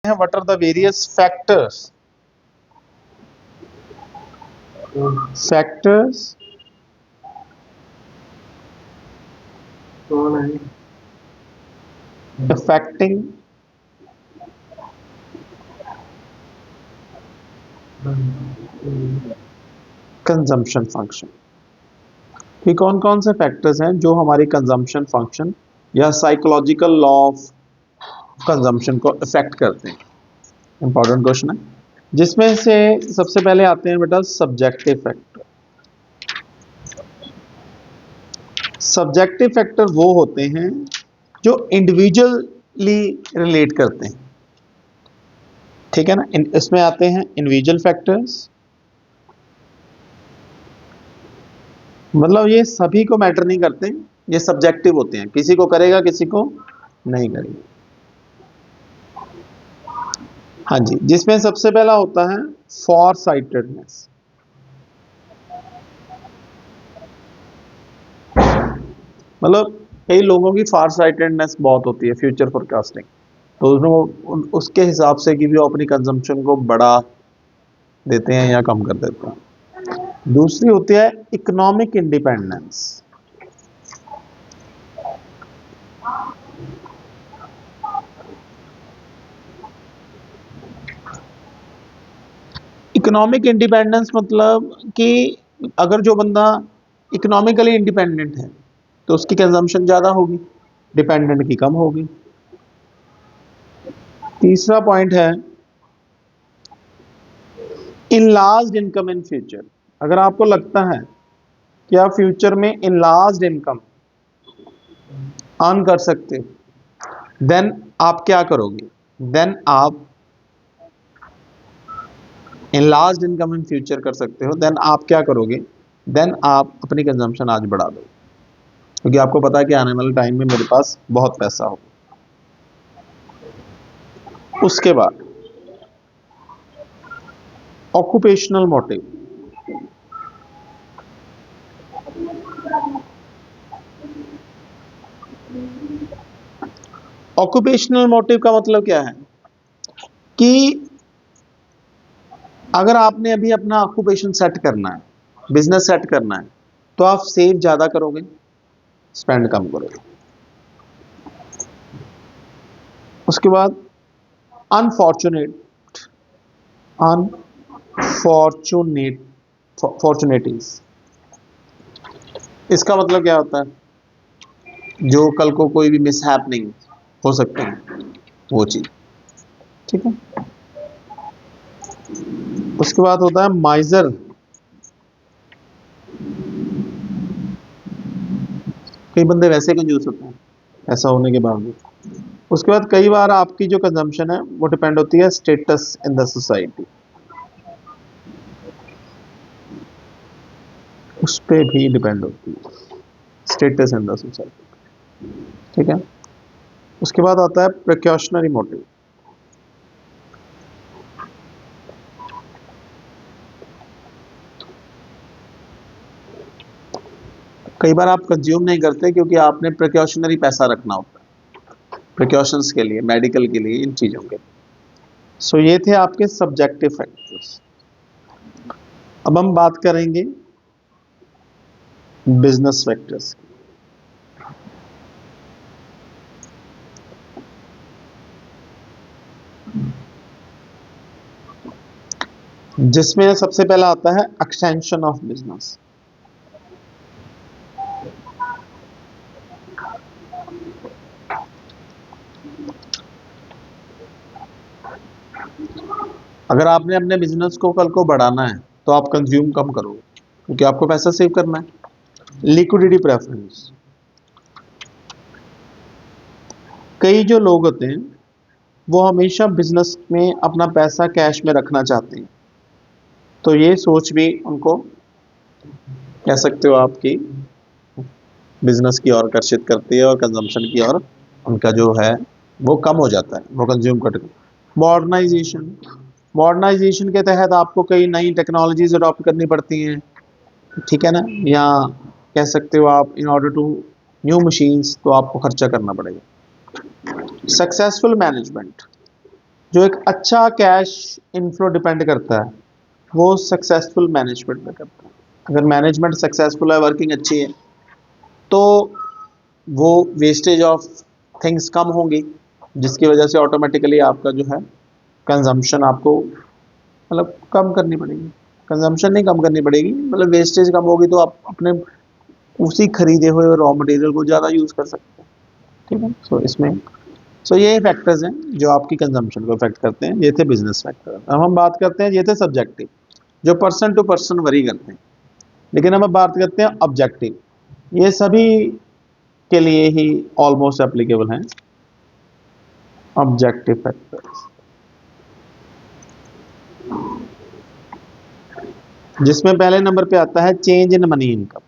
हैं what are the various factors affecting consumption function. ये कौन कौन से फैक्टर्स हैं जो हमारी कंजम्पशन फंक्शन या साइकोलॉजिकल लॉ ऑफ कंजम्पशन को इफेक्ट करते हैं? इंपॉर्टेंट क्वेश्चन है, जिसमें से सबसे पहले आते हैं बेटा सब्जेक्टिव फैक्टर। सब्जेक्टिव फैक्टर वो होते हैं जो इंडिविजुअली रिलेट करते हैं, ठीक है ना। इसमें आते हैं इंडिविजुअल फैक्टर्स, मतलब ये सभी को मैटर नहीं करते, ये सब्जेक्टिव होते हैं, किसी को करेगा किसी को नहीं करेगा। हाँ जी, जिसमें सबसे पहला होता है फॉर साइटेडनेस। मतलब कई लोगों की फार साइटेडनेस बहुत होती है, फ्यूचर फोरकास्टिंग, तो उसके हिसाब से कि भी वो अपनी कंजम्पशन को बढ़ा देते हैं या कम कर देते हैं। दूसरी होती है इकोनॉमिक इंडिपेंडेंस। इकोनॉमिक इंडिपेंडेंस मतलब कि अगर जो बंदा इकोनॉमिकली इंडिपेंडेंट है तो उसकी कंजम्पशन ज्यादा होगी, डिपेंडेंट की कम होगी। तीसरा पॉइंट है इनलार्ज्ड इनकम इन फ्यूचर। अगर आपको लगता है कि आप फ्यूचर में इनलार्ज्ड इनकम अर्न कर सकते हो, देन आप क्या करोगे? देन आप इनलार्ज्ड इनकम इन फ्यूचर कर सकते हो, देन आप क्या करोगे? देन आप अपनी कंजम्पशन आज बढ़ा दो, क्योंकि आपको पता है कि आने वाले टाइम में मेरे पास बहुत पैसा होगा। उसके बाद ऑक्यूपेशनल मोटिव। ऑक्यूपेशनल मोटिव का मतलब क्या है कि अगर आपने अभी अपना ऑक्यूपेशन सेट करना है, बिजनेस सेट करना है, तो आप सेव ज्यादा करोगे, स्पेंड कम करोगे। उसके बाद अनफॉर्चुनेट अनफॉर्चुनेट फॉर्चुनेटिंग्स। इसका मतलब क्या होता है? जो कल को कोई भी मिसहैपनिंग हो सकते हैं, वो चीज, ठीक है। उसके बाद होता है माइजर। कई बंदे वैसे कंजूस होते हैं ऐसा होने के बावजूद। उसके बाद कई बार आपकी जो कंजम्पशन है वो डिपेंड होती है स्टेटस इन द सोसाइटी, उस पर भी डिपेंड होती है, स्टेटस इन द सोसाइटी, ठीक है। उसके बाद आता है प्रिकॉशनरी मोटिव। कई बार आप कंज्यूम नहीं करते क्योंकि आपने प्रिकॉशनरी पैसा रखना होता है, प्रिकॉशंस के लिए, मेडिकल के लिए, इन चीजों के लिए। सो ये थे आपके सब्जेक्टिव फैक्टर्स। अब हम बात करेंगे बिजनेस फैक्टर्स। जिसमें सबसे पहला आता है एक्सटेंशन ऑफ बिजनेस। अगर आपने अपने बिजनेस को कल को बढ़ाना है तो आप कंज्यूम कम करोगे, क्योंकि आपको पैसा सेव करना है। Liquidity preference. कई जो लोग होते हैं वो हमेशा बिजनेस में अपना पैसा कैश में रखना चाहते हैं, तो ये सोच भी उनको, कह सकते हो आपकी, बिजनेस की ओर आकर्षित करती है और कंजम्पशन की ओर उनका जो है वो कम हो जाता है, वो कंज्यूम करते हैं। मॉडर्नाइजेशन। मॉडर्नाइजेशन के तहत आपको कई नई टेक्नोलॉजीज अडॉप्ट करनी पड़ती हैं, ठीक है ना, या कह सकते हो आप in order to new machines, तो आपको खर्चा करना पड़ेगा। Successful management. जो एक अच्छा कैश इनफ्लो डिपेंड करता है वो सक्सेसफुल मैनेजमेंट पे करता है। अगर मैनेजमेंट सक्सेसफुल है, वर्किंग अच्छी है, तो वो वेस्टेज ऑफ थिंग्स कम होंगी, जिसकी वजह से ऑटोमेटिकली आपका जो है कंजम्पशन आपको मतलब कम करनी पड़ेगी। कंजम्पशन नहीं कम करनी पड़ेगी, मतलब वेस्टेज कम होगी तो आप अपने उसी खरीदे हुए रॉ मटेरियल को ज़्यादा यूज़ कर सकते हैं। ठीक है, सो इसमें ये फैक्टर्स हैं जो आपकी कंजम्पशन को इफेक्ट करते हैं। ये थे बिजनेस फैक्टर। अब हम बात करते हैं, ये थे सब्जेक्टिव जो पर्सन टू पर्सन वरी करते हैं। लेकिन अब हम बात करते हैं ऑब्जेक्टिव, ये सभी के लिए ही ऑलमोस्ट एप्लीकेबल हैं। ऑब्जेक्टिव फैक्टर्स जिसमें पहले नंबर पे आता है चेंज इन मनी इनकम।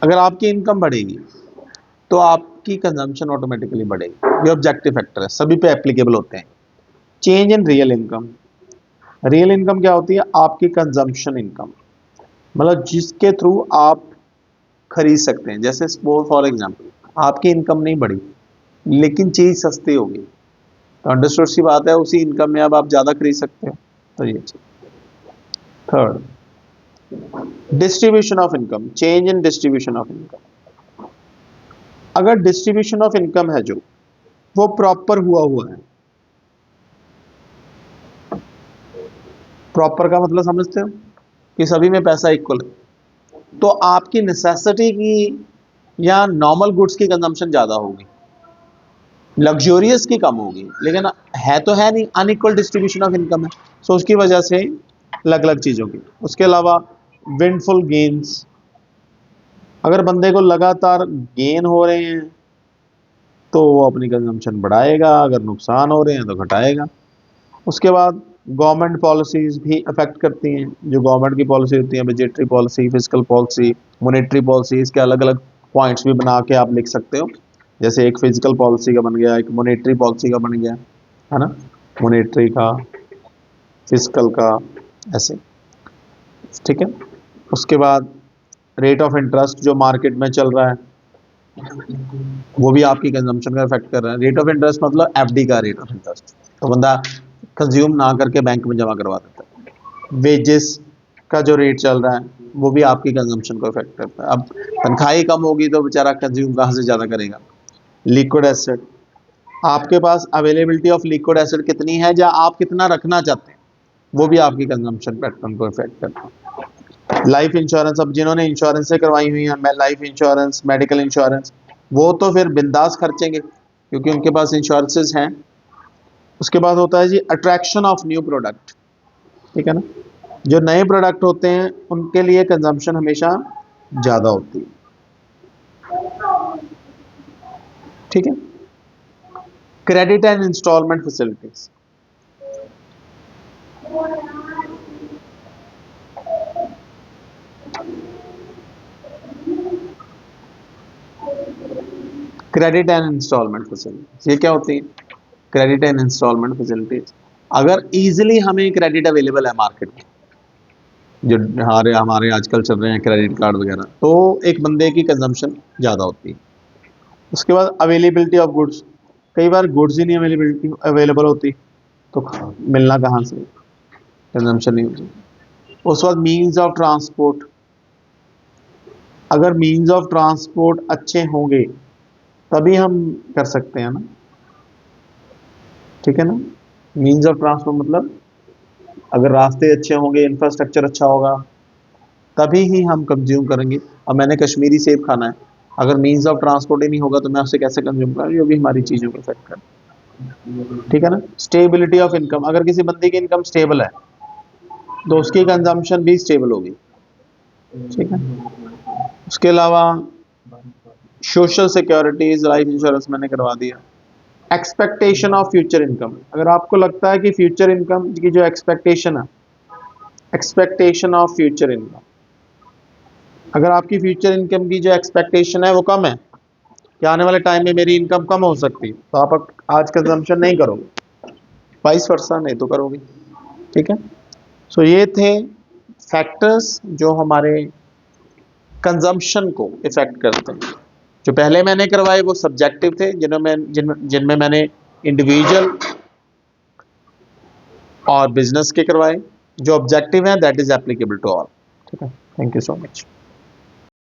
अगर आपकी इनकम बढ़ेगी तो आपकी कंजम्पशन ऑटोमेटिकली बढ़ेगी। ये ऑब्जेक्टिव फैक्टर है, सभी पे एप्लीकेबल होते हैं। Change in real income, real income क्या होती है? आपकी कंजम्पशन इनकम, मतलब जिसके थ्रू आप खरीद सकते हैं। जैसे फॉर एग्जांपल आपकी इनकम नहीं बढ़ी लेकिन चीज सस्ती होगी, तो अंडरस्टूड सी बात है उसी इनकम में अब आप ज्यादा खरीद सकते हो। तो ये चीज। Third, distribution of income, change in distribution of income. अगर डिस्ट्रीब्यूशन ऑफ इनकम है जो वो प्रॉपर हुआ है, प्रॉपर का मतलब समझते हो कि सभी में पैसा इक्वल है, तो आपकी नेसेसिटी की या नॉर्मल गुड्स की कंजम्पशन ज्यादा होगी, लग्जोरियस की कम होगी। लेकिन है तो है नहीं, अनइक्वल डिस्ट्रीब्यूशन ऑफ इनकम है, सो उसकी वजह से अलग अलग चीजों की। उसके अलावा विंडफुल गेन्स, अगर बंदे को लगातार गेन हो रहे हैं तो वो अपनी कंजम्पशन बढ़ाएगा, अगर नुकसान हो रहे हैं तो घटाएगा। उसके बाद गवर्नमेंट पॉलिसीज भी अफेक्ट करती हैं। जो गवर्नमेंट की पॉलिसी होती है, budgetary policy, physical policy, monetary policy, इसके अलग अलग पॉइंट्स भी बना के आप लिख सकते हो। जैसे एक फिजिकल पॉलिसी का बन गया, एक मॉनेटरी पॉलिसी का बन गया, है ना, मॉनेटरी का, फिजिकल का, ऐसे। ठीक है, उसके बाद रेट ऑफ इंटरेस्ट जो मार्केट में चल रहा है वो भी आपकी कंजम्पशन का इफेक्ट कर रहा है। रेट ऑफ इंटरेस्ट मतलब एफडी का रेट ऑफ इंटरेस्ट, तो बंदा कंज्यूम ना करके बैंक में जमा करवा देता है। वेजेस का जो रेट चल रहा है वो भी आपकी कंजम्पशन को इफेक्ट करता है। अब तनख्वाह ही कम होगी तो बेचारा कंज्यूम कहाँ से ज़्यादा करेगा। लिक्विड एसेट, आपके पास अवेलेबिलिटी ऑफ लिक्विड एसेट कितनी है या आप कितना रखना चाहते हैं, वो भी आपकी कंजम्पशन पैटर्न को इफेक्ट करता है। लाइफ इंश्योरेंस, अब जिन्होंने इंश्योरेंस से करवाई हुई है, लाइफ इंश्योरेंस, मेडिकल इंश्योरेंस, वो तो फिर बिंदास खर्चेंगे क्योंकि उनके पास इंश्योरेंसेज हैं। उसके बाद होता है जी अट्रैक्शन ऑफ न्यू प्रोडक्ट। ठीक है ना, जो नए प्रोडक्ट होते हैं उनके लिए कंजम्पशन हमेशा ज़्यादा होती है। ठीक है, credit and installment facilities, credit and installment facilities ये क्या होती है? क्रेडिट एंड इंस्टॉलमेंट फैसिलिटीज, अगर इजीली हमें क्रेडिट अवेलेबल है मार्केट में, जो हमारे हमारे आजकल चल रहे हैं क्रेडिट कार्ड वगैरह, तो एक बंदे की कंजम्पशन ज़्यादा होती है। उसके बाद अवेलेबिलिटी ऑफ गुड्स, कई बार गुड्स ही नहीं अवेलेबिलिटी अवेलेबल होती, तो मिलना कहाँ से, कंजम्पशन नहीं होती। उसके बाद मीन्स ऑफ ट्रांसपोर्ट, अगर मीन्स ऑफ ट्रांसपोर्ट अच्छे होंगे तभी हम कर सकते हैं ना। ठीक है ना, मीन्स ऑफ ट्रांसपोर्ट मतलब अगर रास्ते अच्छे होंगे, इंफ्रास्ट्रक्चर अच्छा होगा, तभी ही हम कंज्यूम करेंगे। अब मैंने कश्मीरी सेब खाना है, अगर मीन्स ऑफ ट्रांसपोर्ट ही नहीं होगा तो मैं उससे कैसे कंज्यूम करूँ, ये भी हमारी चीज़ों को इफेक्ट करता है। ठीक है ना, स्टेबिलिटी ऑफ इनकम, अगर किसी बंदे की इनकम स्टेबल है तो उसकी कंजम्पशन भी स्टेबल होगी। ठीक है, उसके अलावा सोशल सिक्योरिटीज, लाइफ इंश्योरेंस मैंने करवा दिया। एक्सपेक्टेशन ऑफ फ्यूचर इनकम, अगर आपको लगता है कि फ्यूचर इनकम की जो एक्सपेक्टेशन है, एक्सपेक्टेशन ऑफ फ्यूचर इनकम, अगर आपकी फ्यूचर इनकम की जो एक्सपेक्टेशन है वो कम है कि आने वाले टाइम में मेरी इनकम कम हो सकती है, तो आप आज कंजम्पशन नहीं करोगे, वाइस वर्सा नहीं तो करोगे। ठीक है, सो ये थे फैक्टर्स जो हमारे कंजम्पशन को इफेक्ट करते हैं। जो पहले मैंने करवाए वो सब्जेक्टिव थे, जिनमें मैंने इंडिविजुअल और बिजनेस के करवाए। जो ऑब्जेक्टिव हैं that is applicable to all. ठीक है, थैंक यू सो मच।